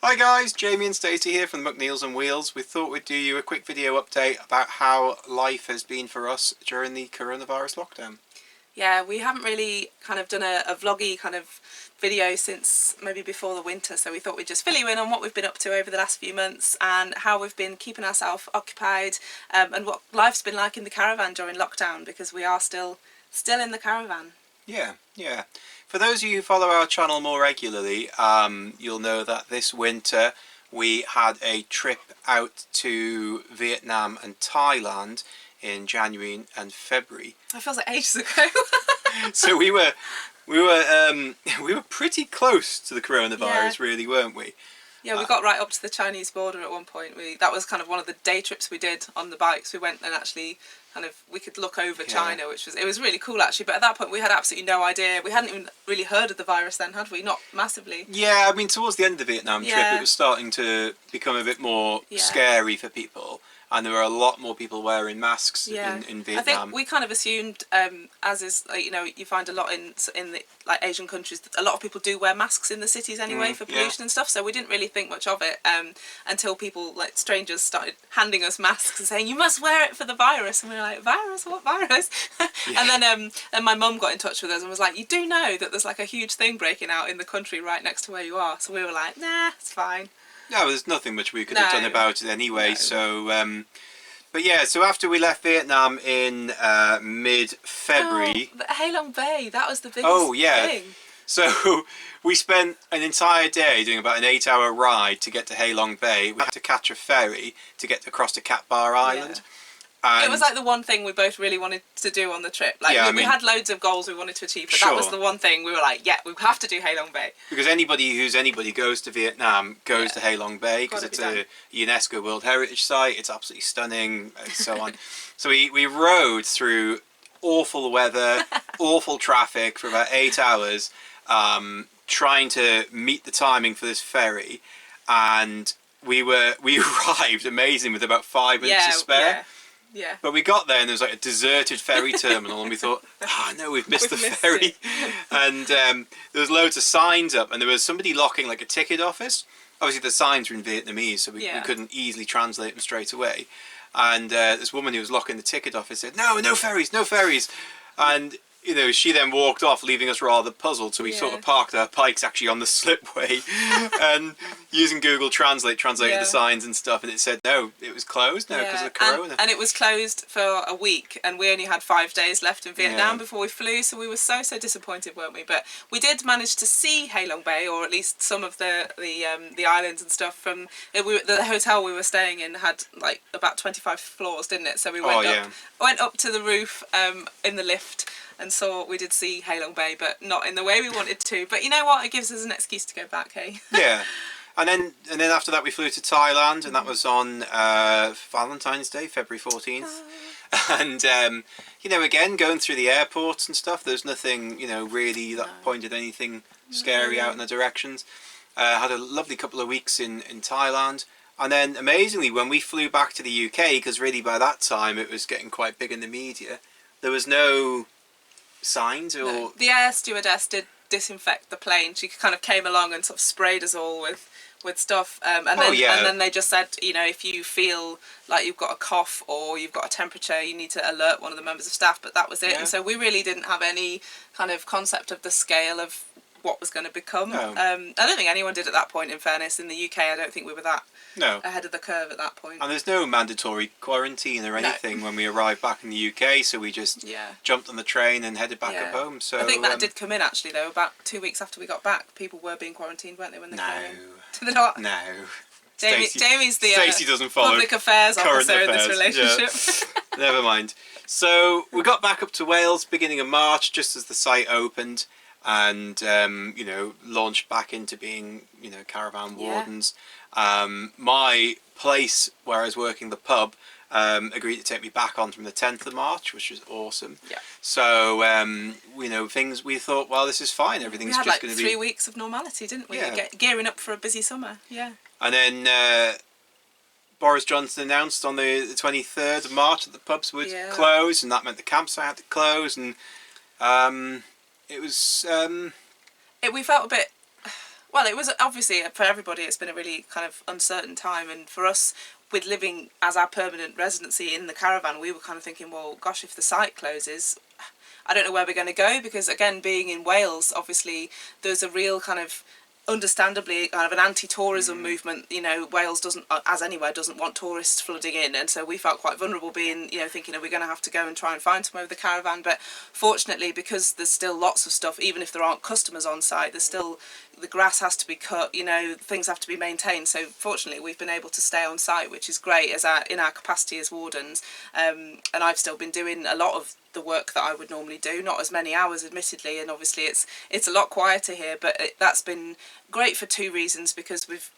Hi guys, Jamie and Stacey here from the McNeils and Wheels. We thought we'd do you a quick video update about how life has been for us during the coronavirus lockdown. Yeah, we haven't really kind of done a vloggy kind of video since maybe before the winter, so we thought we'd just fill you in on what we've been up to over the last few months and how we've been keeping ourselves occupied, and what life's been like in the caravan during lockdown, because we are still in the caravan. Yeah. For those of you who follow our channel more regularly, you'll know that this winter we had a trip out to Vietnam and Thailand in January and February. That feels like ages ago. So we were pretty close to the coronavirus, really, weren't we? Yeah, we got right up to the Chinese border at one point. That was kind of one of the day trips we did on the bikes. We went and actually we could look over China, it was really cool actually. But at that point we had absolutely no idea. We hadn't even really heard of the virus then, had we? Not massively. Yeah, I mean, towards the end of the Vietnam trip it was starting to become a bit more scary for people. And there were a lot more people wearing masks in Vietnam. I think we kind of assumed, as is, you find a lot in the Asian countries, a lot of people do wear masks in the cities anyway for pollution and stuff. So we didn't really think much of it until people, like strangers, started handing us masks and saying, "You must wear it for the virus." And we were like, "Virus? What virus?" And then my mum got in touch with us and was like, "You do know that there's like a huge thing breaking out in the country right next to where you are?" So we were like, "Nah, it's fine." No, there's nothing much we could have done about it anyway. So, but yeah, so after we left Vietnam in mid-February... Oh, Ha Long Bay, that was the biggest thing. So we spent an entire day doing about an 8-hour ride to get to Ha Long Bay. We had to catch a ferry to get across to Cat Bar Island. It was like the one thing we both really wanted to do on the trip. Like we had loads of goals we wanted to achieve, but that was the one thing we were like, yeah, we have to do Ha Long Bay. Because anybody goes to Vietnam goes to Ha Long Bay, because it's a UNESCO World Heritage Site. It's absolutely stunning and so on. So we rode through awful weather, awful traffic for about 8 hours, trying to meet the timing for this ferry, and we arrived amazing with about 5 minutes to spare. Yeah. But we got there and there was like a deserted ferry terminal and we thought, no, we've missed the ferry. And there was loads of signs up and there was somebody locking like a ticket office. Obviously the signs were in Vietnamese, so we couldn't easily translate them straight away. And this woman who was locking the ticket office said, no ferries, no ferries. And she then walked off, leaving us rather puzzled. So we sort of parked our bikes actually on the slipway and using Google translated the signs and stuff. And it said, no, it was closed now because of Corona. And it was closed for a week. And we only had 5 days left in Vietnam before we flew. So we were so disappointed, weren't we? But we did manage to see Ha Long Bay, or at least some of the islands and stuff. From the hotel we were staying in had like about 25 floors, didn't it? So we went up to the roof in the lift. And so we did see Ha Long Bay, but not in the way we wanted to. But you know what? It gives us an excuse to go back, hey? Yeah. And then after that we flew to Thailand, and that was on Valentine's Day, February 14th. And, again, going through the airports and stuff, there's nothing, really that pointed anything scary out in the directions. Had a lovely couple of weeks in Thailand. And then, amazingly, when we flew back to the UK, because really by that time it was getting quite big in the media, there was no signs or... No. The air stewardess did disinfect the plane. She kind of came along and sort of sprayed us all with stuff, and then they just said, if you feel like you've got a cough or you've got a temperature, you need to alert one of the members of staff. But that was it. And so we really didn't have any kind of concept of the scale of what was going to become. I don't think anyone did at that point, in fairness. In the UK, I don't think we were that ahead of the curve at that point. And there's no mandatory quarantine or anything when we arrived back in the UK, so we just jumped on the train and headed back up home. So I think that did come in actually, though. About 2 weeks after we got back, people were being quarantined, weren't they, when they came in? Did they not? No. Jamie's the Stacey doesn't follow public affairs officer in this relationship. Yeah. Never mind. So we got back up to Wales beginning of March, just as the site opened, and launched back into being caravan wardens. My place where I was working, the pub, agreed to take me back on from the 10th of March, which was awesome. So things, we thought, well, this is fine, everything's just going to be... We had 3 weeks of normality, didn't we? Gearing up for a busy summer. And then Boris Johnson announced on the 23rd of March that the pubs would close, and that meant the campsite had to close, and it was... we felt a bit... Well, it was obviously for everybody. It's been a really kind of uncertain time, and for us, with living as our permanent residency in the caravan, we were kind of thinking, well, gosh, if the site closes, I don't know where we're going to go, because again, being in Wales, obviously there's a real kind of, understandably, kind of an anti-tourism movement. You know, Wales doesn't, as anywhere, doesn't want tourists flooding in, and so we felt quite vulnerable being, you know, thinking, are we going to have to go and try and find somewhere with the caravan? But fortunately, because there's still lots of stuff, even if there aren't customers on site, there's still, the grass has to be cut, you know, things have to be maintained. So fortunately, we've been able to stay on site, which is great as in our capacity as wardens. And I've still been doing a lot of the work that I would normally do, not as many hours admittedly, and obviously it's a lot quieter here, but that's been great for two reasons, because we've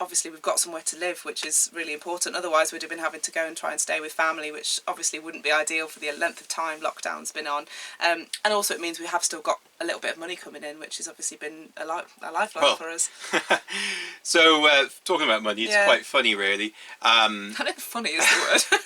got somewhere to live, which is really important. Otherwise we'd have been having to go and try and stay with family, which obviously wouldn't be ideal for the length of time lockdown's been on, and also it means we have still got a little bit of money coming in, which has obviously been a lifeline for us. So talking about money, it's quite funny really. I know funny is the word.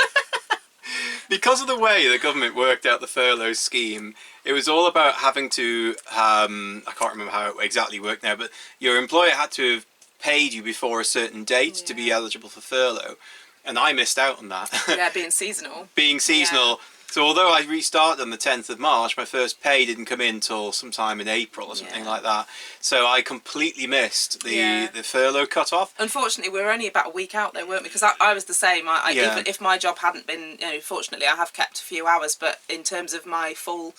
Because of the way the government worked out the furlough scheme, it was all about having to, I can't remember how it exactly worked now, but your employer had to have paid you before a certain date to be eligible for furlough. And I missed out on that. Yeah, being seasonal. Being seasonal. Yeah. So although I restarted on the 10th of March, my first pay didn't come in till sometime in April or something like that. So I completely missed the furlough cut-off. Unfortunately, we were only about a week out there, weren't we? Because I was the same. Even if my job hadn't been, you know, fortunately I have kept a few hours, but in terms of my full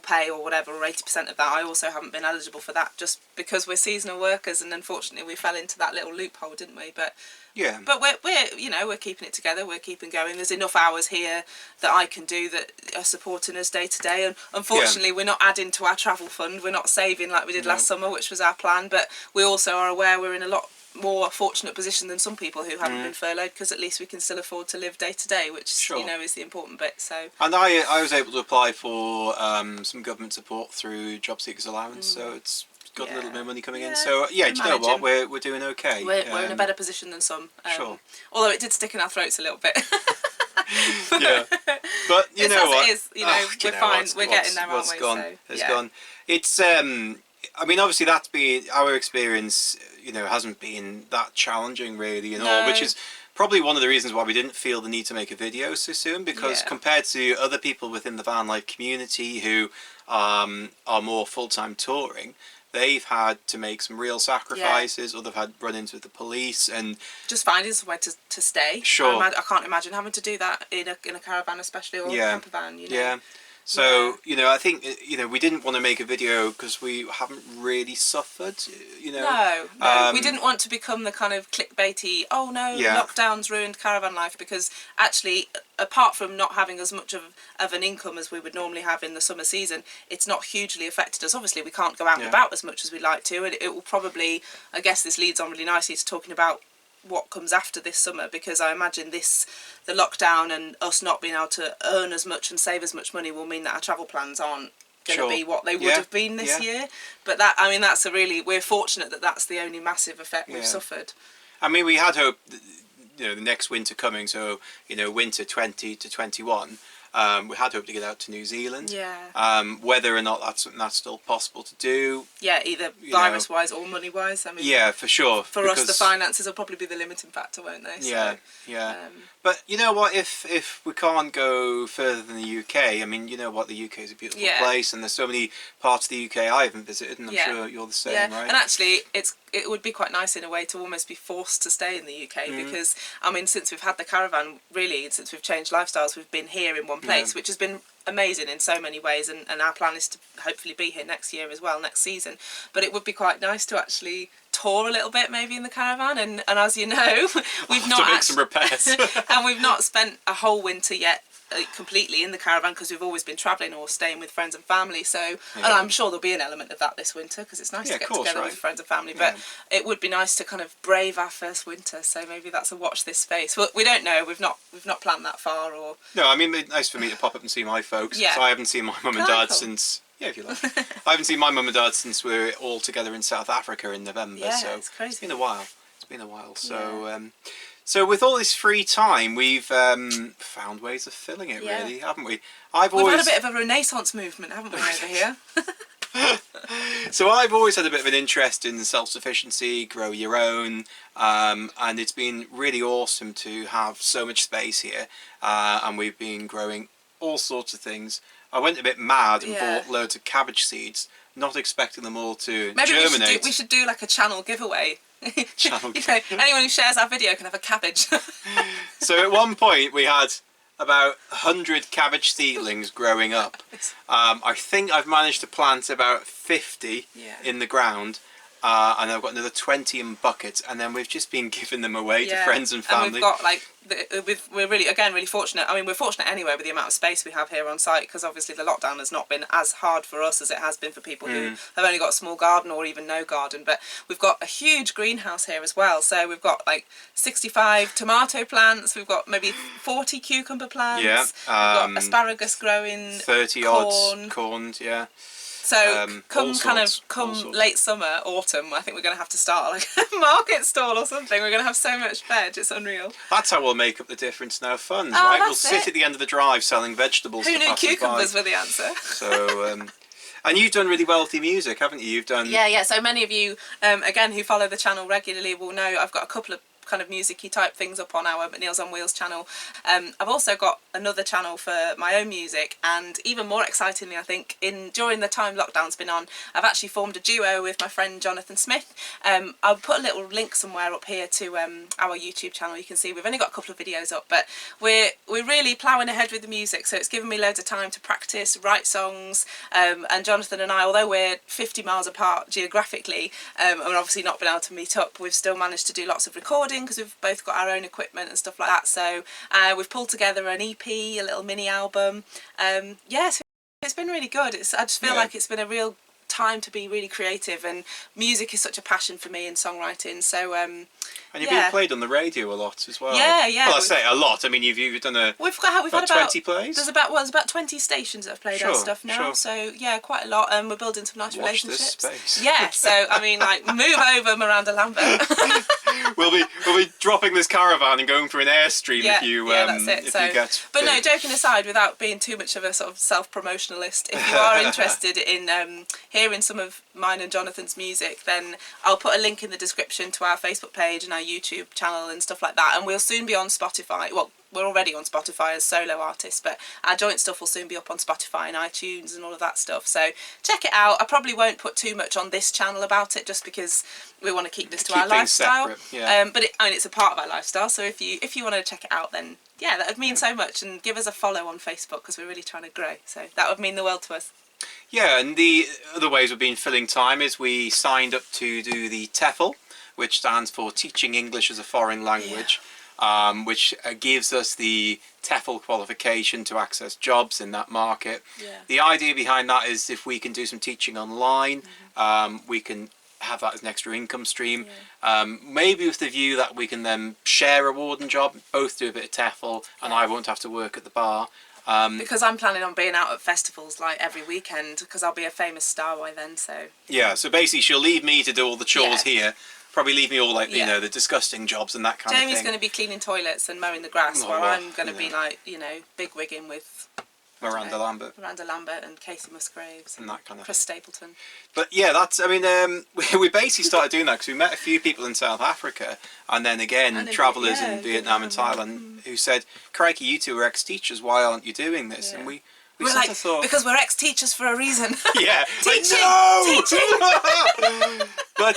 pay or whatever, or 80% of that, I also haven't been eligible for that, just because we're seasonal workers, and unfortunately we fell into that little loophole, didn't we? But yeah, but we're you know, we're keeping it together, we're keeping going. There's enough hours here that I can do that are supporting us day to day, and unfortunately we're not adding to our travel fund, we're not saving like we did last summer, which was our plan, but we also are aware we're in a lot more fortunate position than some people who haven't been furloughed, because at least we can still afford to live day to day, which you know is the important bit. So, and I was able to apply for some government support through Job Seekers Allowance, so it's got a little bit of money coming in. So do you know what, we're doing okay. We're in a better position than some. Although it did stick in our throats a little bit. Yeah, but you know what? It is, you know, we're fine. We're getting there, aren't we? What's gone. It's I mean, obviously that's been our experience. You know, hasn't been that challenging really and all, which is probably one of the reasons why we didn't feel the need to make a video so soon, because compared to other people within the van life community who are more full-time touring, they've had to make some real sacrifices, or they've had run-ins with the police and just finding somewhere to stay. Sure, I can't imagine having to do that in a caravan, especially, or a camper van. You know? Yeah. So, you know, I think, you know, we didn't want to make a video because we haven't really suffered, you know. No, we didn't want to become the kind of clickbaity, oh no, lockdown's ruined caravan life, because actually, apart from not having as much of an income as we would normally have in the summer season, it's not hugely affected us. Obviously, we can't go out and about as much as we'd like to, and it will probably, I guess this leads on really nicely to talking about what comes after this summer, because I imagine the lockdown and us not being able to earn as much and save as much money will mean that our travel plans aren't going to be what they would have been this year. But that, I mean, that's we're fortunate that that's the only massive effect we've suffered. I mean, we had hope, you know, the next winter coming, so, you know, winter 20 to 21, we had hoped to get out to New Zealand. Whether or not that's still possible to do. Yeah, either virus-wise or money-wise. I mean, yeah, for sure. For us, the finances will probably be the limiting factor, won't they? Yeah, so, but you know what? If we can't go further than the UK, I mean, you know what? The UK is a beautiful place, and there's so many parts of the UK I haven't visited, and I'm sure you're the same, right? And actually, it would be quite nice in a way to almost be forced to stay in the UK, because I mean, since we've had the caravan, really, since we've changed lifestyles, we've been here in one place, which has been amazing in so many ways, and our plan is to hopefully be here next year as well, next season. But it would be quite nice to actually tour a little bit maybe in the caravan, and as you know, we've not to make some repairs and we've not spent a whole winter yet completely in the caravan, because we've always been travelling or staying with friends and family, so and I'm sure there'll be an element of that this winter, because it's nice to get together with friends and family, but it would be nice to kind of brave our first winter, so maybe that's a watch this space. Well, we don't know, we've not planned that far. Or no, I mean, it's nice for me to pop up and see my folks, so I haven't seen my mum and dad since if you like. I haven't seen my mum and dad since we were all together in South Africa in November, so it's crazy. It's been a while. So so with all this free time, we've found ways of filling it, really, haven't we? We've had a bit of a renaissance movement, haven't we, over here? So I've always had a bit of an interest in self-sufficiency, grow your own, and it's been really awesome to have so much space here, and we've been growing all sorts of things. I went a bit mad and bought loads of cabbage seeds, not expecting them all to germinate. We should do like a channel giveaway. Channel anyone who shares our video can have a cabbage. So at one point we had about 100 cabbage seedlings growing up. I think I've managed to plant about 50 in the ground, and I've got another 20 in buckets, and then we've just been giving them away to friends and family. And we've got like, we're really fortunate. I mean, we're fortunate anyway with the amount of space we have here on site, because obviously the lockdown has not been as hard for us as it has been for people who have only got a small garden or even no garden. But we've got a huge greenhouse here as well. So we've got like 65 tomato plants. We've got maybe 40 cucumber plants. Yeah. We've got asparagus growing. 30 odd corns. Yeah. So come late summer, autumn, I think we're going to have to start like a market stall or something. We're going to have so much veg, it's unreal. That's how we'll make up the difference in our funds, right? We'll sit at the end of the drive selling vegetables. Who knew cucumbers were the answer? So, and you've done really well with your music, haven't you? You've done... Yeah, so many of you, again, who follow the channel regularly will know I've got a couple of kind of music-y type things up on our Meals on Wheels channel. I've also got another channel for my own music, and even more excitingly I think, during the time lockdown's been on, I've actually formed a duo with my friend Jonathan Smith. I'll put a little link somewhere up here to our YouTube channel. You can see we've only got a couple of videos up, but we're really ploughing ahead with the music, so it's given me loads of time to practice, write songs, and Jonathan and I, although we're 50 miles apart geographically, and obviously not been able to meet up, we've still managed to do lots of recording because we've both got our own equipment and stuff like that. So we've pulled together an EP, a little mini album. So it's been really good. I just feel like it's been a real time to be really creative, and music is such a passion for me in songwriting. So and you've been played on the radio a lot as well. Yeah. Well, I say a lot. I mean, you've done we've had about 20 plays. There's about 20 stations that have played our stuff now. Sure. So yeah, quite a lot. And we're building some nice relationships. This space. Yeah. So I mean, like, move over, Miranda Lambert. we'll be dropping this caravan and going for an airstream if you that's it. But no, joking aside, without being too much of a sort of self-promotionalist, if you are interested in hearing some of mine and Jonathan's music, then I'll put a link in the description to our Facebook page and our YouTube channel and stuff like that, and we'll soon be on Spotify. Well, we're already on Spotify as solo artists, but our joint stuff will soon be up on Spotify and iTunes and all of that stuff, so check it out. I probably won't put too much on this channel about it, just because we want to keep this to our lifestyle. But it's a part of our lifestyle, so if you want to check it out, then yeah, that would mean so much, and give us a follow on Facebook, because we're really trying to grow, so that would mean the world to us. Yeah, and the other ways we've been filling time is we signed up to do the TEFL, which stands for Teaching English as a Foreign Language, which gives us the TEFL qualification to access jobs in that market. The idea behind that is if we can do some teaching online, we can have that as an extra income stream, maybe with the view that we can then share a warden job, both do a bit of TEFL, and I won't have to work at the bar. Because I'm planning on being out at festivals like every weekend, because I'll be a famous star by then. So yeah, so basically she'll leave me to do all the chores here, probably leave me all like you know, the disgusting jobs and that kind of thing. Jamie's going to be cleaning toilets and mowing the grass, while I'm going to be like, you know, big wigging with Miranda Lambert and Casey Musgraves and that kind of Chris Stapleton. But yeah, that's, I mean, we basically started doing that because we met a few people in South Africa, and then again travellers in Vietnam and Thailand who said, crikey, you two are ex-teachers, why aren't you doing this? And we we're like, because we're ex-teachers for a reason. Yeah. Teaching! But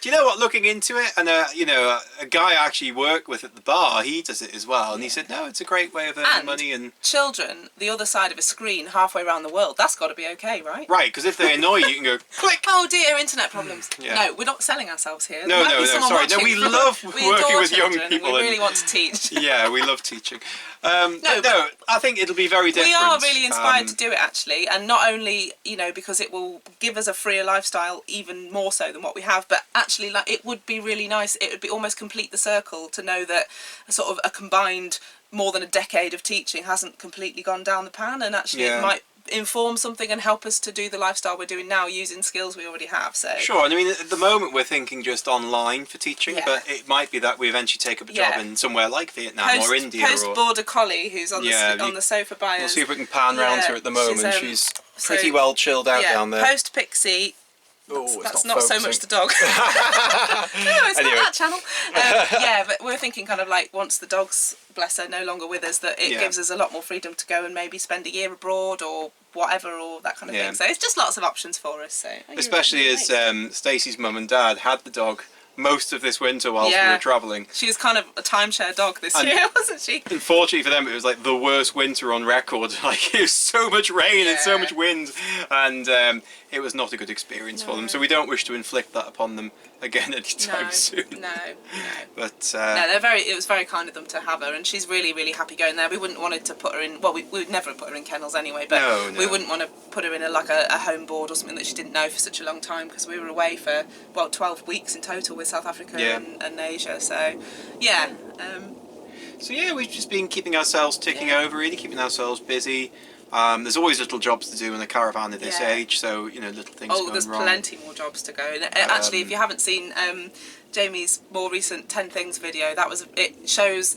do you know what, looking into it, and you know, a guy I actually work with at the bar, he does it as well, and he said, no, it's a great way of earning money. And children, the other side of a screen halfway around the world, that's got to be okay, right? Right, because if they annoy you, you can go, click! Oh dear, internet problems. No, we're not selling ourselves here. No, sorry. No, we love working with young people. We really want to teach. Yeah, we love teaching. No, I think it'll be very different. We are really inspired to do it, actually, and not only, you know, because it will give us a freer lifestyle even more so than what we have, but actually, like, it would be really nice, it would be almost complete the circle to know that sort of a combined more than a decade of teaching hasn't completely gone down the pan, and actually it might inform something and help us to do the lifestyle we're doing now using skills we already have. So sure, and I mean at the moment we're thinking just online for teaching, Yeah. but it might be that we eventually take up a job Yeah. in somewhere like Vietnam or India or Post-border collie who's on the sofa by we'll us. see if we can pan round Yeah, to her at the moment. she's, She's pretty well chilled out down there. Post Pixie. Oh, That's not so much the dog. No, it's Anyway. not that channel. Yeah, but we're thinking kind of like once the dog's, bless her, no longer with us, that it Yeah. gives us a lot more freedom to go and maybe spend a year abroad or whatever, or that kind of Yeah. thing. So it's just lots of options for us. So Especially as Stacey's mum and dad had the dog most of this winter whilst we Yeah. were travelling. She was kind of a timeshare dog this And- year, wasn't she? Unfortunately for them, it was like the worst winter on record. Like it was so much rain and so Yeah. much wind, and it was not a good experience for them. So we don't wish to inflict that upon them again anytime soon. No. But No, it was very kind of them to have her, and she's really, really happy going there. We wouldn't wanted to put her in, well, we would never put her in kennels anyway, but No. we wouldn't want to put her in a home board or something that she didn't know for such a long time, because we were away for, 12 weeks in total with South Africa Yeah. and Asia, so, yeah. So yeah, we've just been keeping ourselves ticking over, really keeping ourselves busy. There's always little jobs to do in a caravan at this Yeah. age, so you know, little things Oh, going there's wrong. plenty more jobs to go. And actually, if you haven't seen Jamie's more recent 10 Things video, it shows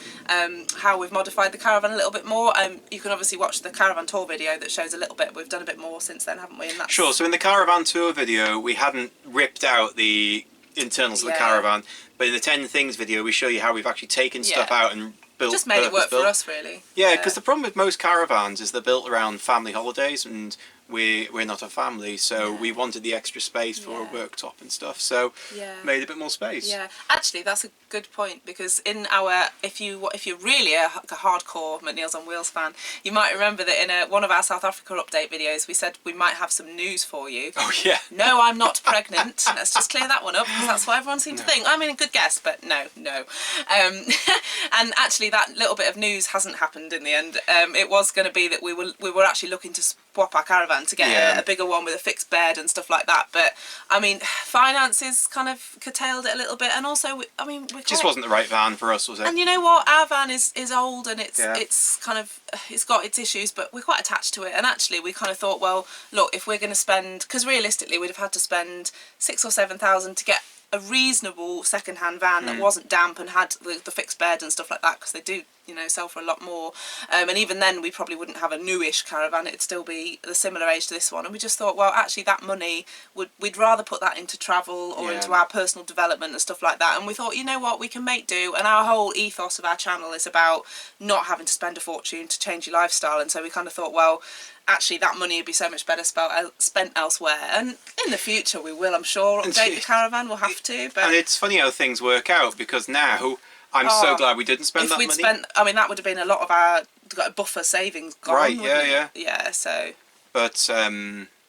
how we've modified the caravan a little bit more. You can obviously watch the caravan tour video that shows a little bit. We've done a bit more since then, haven't we? And that's, Sure. So in the caravan tour video, we hadn't ripped out the internals of the Yeah. caravan, but in the 10 Things video, we show you how we've actually taken stuff Yeah. out and built. just made it work purpose-built. for us, really. Yeah, because the problem with most caravans is they're built around family holidays, and we're not a family, so we wanted the extra space for a Yeah. worktop and stuff, so Yeah. made a bit more space. Yeah, actually, that's a good point, because in our, if you're really a hardcore McNeil's on Wheels fan, you might remember that in one of our South Africa update videos, we said we might have some news for you. Oh yeah. No, I'm not pregnant. Let's just clear that one up, because that's what everyone seemed to think. I mean, a good guess, but no. And actually, that little bit of news hasn't happened in the end. It was going to be that we were actually looking to swap our caravan to get a bigger one with a fixed bed and stuff like that. But I mean, finances kind of curtailed it a little bit, and also, we Just wasn't the right van for us, was it? And you know what? Our van is old, and it's got its issues, but we're quite attached to it. And actually, we kind of thought, well, look, if we're going to spend, because realistically, we'd have had to spend 6,000 or 7,000 to get a reasonable second-hand van that wasn't damp and had the fixed bed and stuff like that, because they do, sell for a lot more. And even then, we probably wouldn't have a newish caravan. It'd still be the similar age to this one. And we just thought, well, actually, that money we'd rather put that into travel or into our personal development and stuff like that. And we thought, you know what, we can make do. And our whole ethos of our channel is about not having to spend a fortune to change your lifestyle. And so we kind of thought, well, actually that money would be so much better spent elsewhere, and in the future we will, I'm sure, update the caravan. We'll have to, but and it's funny how things work out, because now I'm so glad we didn't spend if that we'd money. spent, that would have been a lot of our buffer savings gone, Right, wouldn't yeah. yeah, so But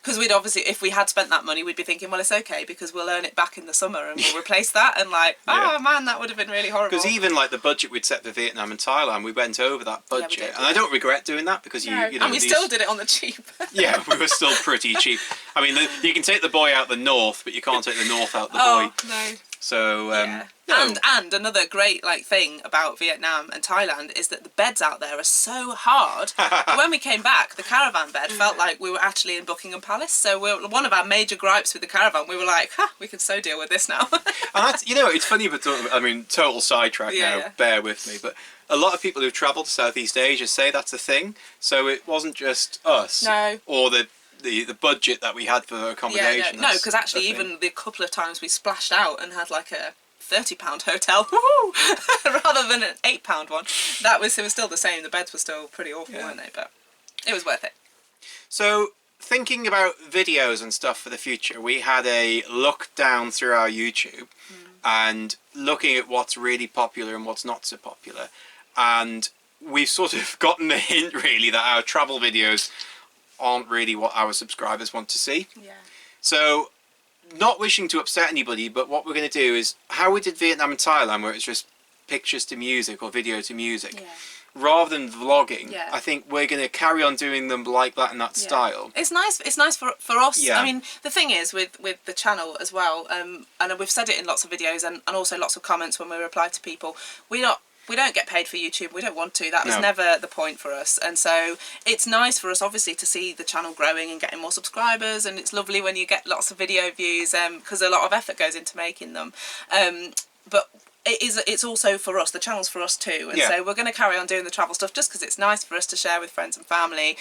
because we'd obviously, if we had spent that money, we'd be thinking, well, it's okay, because we'll earn it back in the summer and we'll replace that, and oh man, that would have been really horrible. because even like the budget we'd set for Vietnam and Thailand, we went over that budget, did, and I don't regret doing that, because you know, and we still did it on the cheap. Yeah, we were still pretty cheap. I mean, you can take the boy out the north, but you can't take the north out the boy. Oh no. So and another great thing about Vietnam and Thailand is that the beds out there are so hard. When we came back, the caravan bed felt like we were actually in Buckingham Palace. So one of our major gripes with the caravan, we were like, we can so deal with this now. And that's, it's funny, but total sidetrack now. Bear with me, but a lot of people who've travelled to Southeast Asia say that's a thing. So it wasn't just us, or the budget that we had for accommodation. No, because actually even the couple of times we splashed out and had like a £30 hotel rather than an £8 one, it was still the same. The beds were still pretty awful, weren't they? But it was worth it. So thinking about videos and stuff for the future, we had a look down through our YouTube and looking at what's really popular and what's not so popular, and we've sort of gotten a hint really that our travel videos aren't really what our subscribers want to see. Yeah. So, not wishing to upset anybody, but what we're going to do is how we did Vietnam and Thailand, where it's just pictures to music or video to music, rather than vlogging. I think we're going to carry on doing them like that in that style. It's nice. It's nice for us. Yeah. I mean, the thing is with the channel as well, and we've said it in lots of videos and also lots of comments when we reply to people. We don't get paid for YouTube. We don't want to. That was No. never the point for us. And so it's nice for us, obviously, to see the channel growing and getting more subscribers. And it's lovely when you get lots of video views, because a lot of effort goes into making them. But it's also for us. The channel's for us too. And so we're going to carry on doing the travel stuff just because it's nice for us to share with friends and family.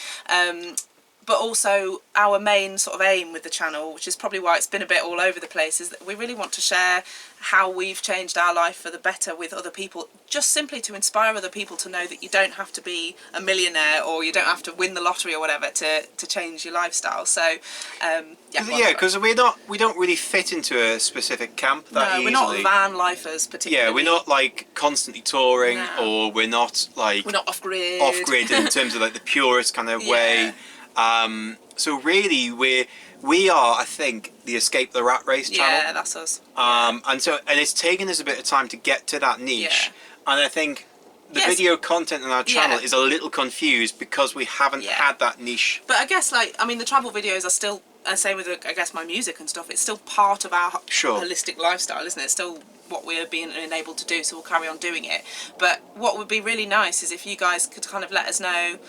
But also our main sort of aim with the channel, which is probably why it's been a bit all over the place, is that we really want to share how we've changed our life for the better with other people, just simply to inspire other people to know that you don't have to be a millionaire or you don't have to win the lottery or whatever to change your lifestyle. So because we don't really fit into a specific camp that easily. We're not van lifers particularly. Yeah, we're not like constantly touring, or we're not off-grid. Off-grid in terms of like the purest kind of way. So really we are, I think, the Escape the Rat Race channel. Yeah, that's us. And it's taken us a bit of time to get to that niche. And I think the video content on our channel is a little confused because we haven't had that niche. But I guess, the travel videos are still, same with, I guess, my music and stuff, it's still part of our holistic lifestyle, isn't it? It's still what we're being enabled to do, so we'll carry on doing it. But what would be really nice is if you guys could kind of let us know,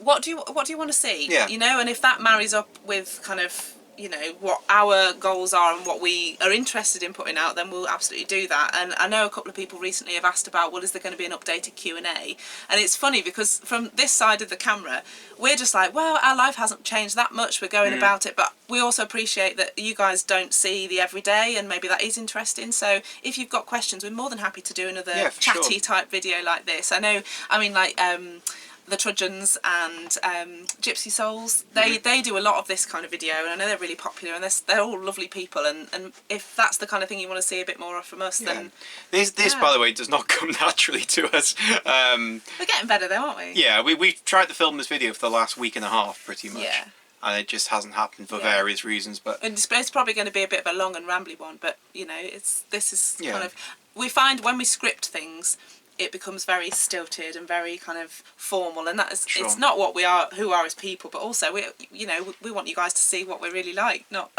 what do you want to see? You know, and if that marries up with kind of, you know, what our goals are and what we are interested in putting out, then we'll absolutely do that. And I know a couple of people recently have asked about, well, is there going to be an updated Q&A? And it's funny because from this side of the camera, we're just like, well, our life hasn't changed that much, we're going about it, but we also appreciate that you guys don't see the everyday, and maybe that is interesting. So if you've got questions, we're more than happy to do another chatty type video like this. I know, the Trudgeons and Gypsy Souls, they do a lot of this kind of video, and I know they're really popular, and they're all lovely people, and if that's the kind of thing you want to see a bit more of from us, then... This by the way, does not come naturally to us. We're getting better though, aren't we? Yeah, we've tried to film this video for the last week and a half, pretty much. Yeah. And it just hasn't happened for various reasons, but... And it's probably going to be a bit of a long and rambly one, but, you know, this is kind of... We find when we script things, it becomes very stilted and very kind of formal, and that is it's not what we are, who are as people, but also we want you guys to see what we're really like, not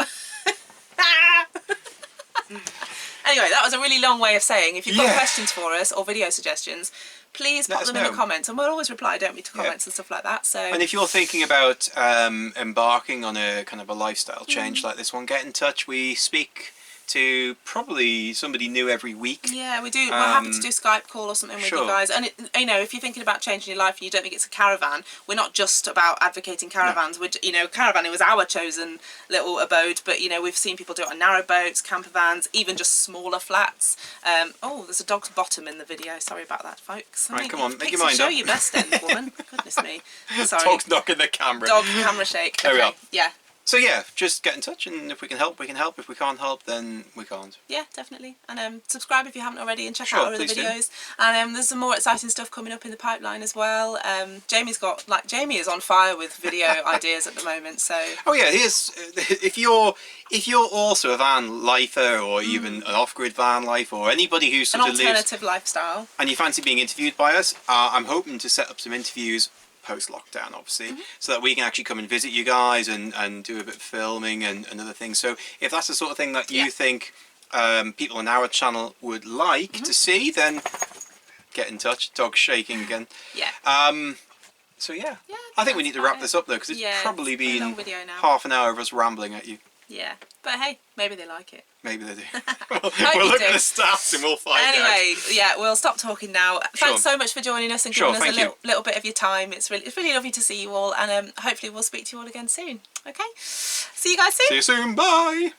anyway, that was a really long way of saying, if you've got questions for us or video suggestions, please pop them in the comments, and we'll always reply, don't we, to comments and stuff like that. So, and if you're thinking about embarking on a kind of a lifestyle change like this one, get in touch. We speak to probably somebody new every week. Yeah, we do. We're happy to do a Skype call or something with you guys. And you know, if you're thinking about changing your life and you don't think it's a caravan, we're not just about advocating caravans. We're, you know, caravan, it was our chosen little abode, but you know, we've seen people do it on narrow boats, camper vans, even just smaller flats. Oh, there's a dog's bottom in the video. Sorry about that, folks. Right, come on, make your mind up. Show your best then, woman. Goodness me. Sorry. Dog's knocking the camera. Dog camera shake. There we are. Yeah. So yeah, just get in touch, and if we can help, we can help. If we can't help, then we can't. Yeah, definitely. And subscribe if you haven't already, and check out our other videos. Do. And there's some more exciting stuff coming up in the pipeline as well. Jamie is on fire with video ideas at the moment. So. Oh yeah, here's if you're also a van lifer, or even an off-grid van life, or anybody who's sort of lives an alternative lifestyle, and you fancy being interviewed by us, I'm hoping to set up some interviews post-lockdown, obviously, so that we can actually come and visit you guys and do a bit of filming and other things. So if that's the sort of thing that you think people on our channel would like to see, then get in touch. Dog's shaking again. Yeah. So yeah, I think we need to wrap this up though, because it's probably been half an hour of us rambling at you. Yeah, but hey, maybe they like it. Maybe they do. We'll look at the stats and we'll find out. Anyway, yeah, we'll stop talking now. Thanks so much for joining us and giving us a little bit of your time. It's really lovely to see you all, and hopefully we'll speak to you all again soon. Okay? See you guys soon. See you soon. Bye.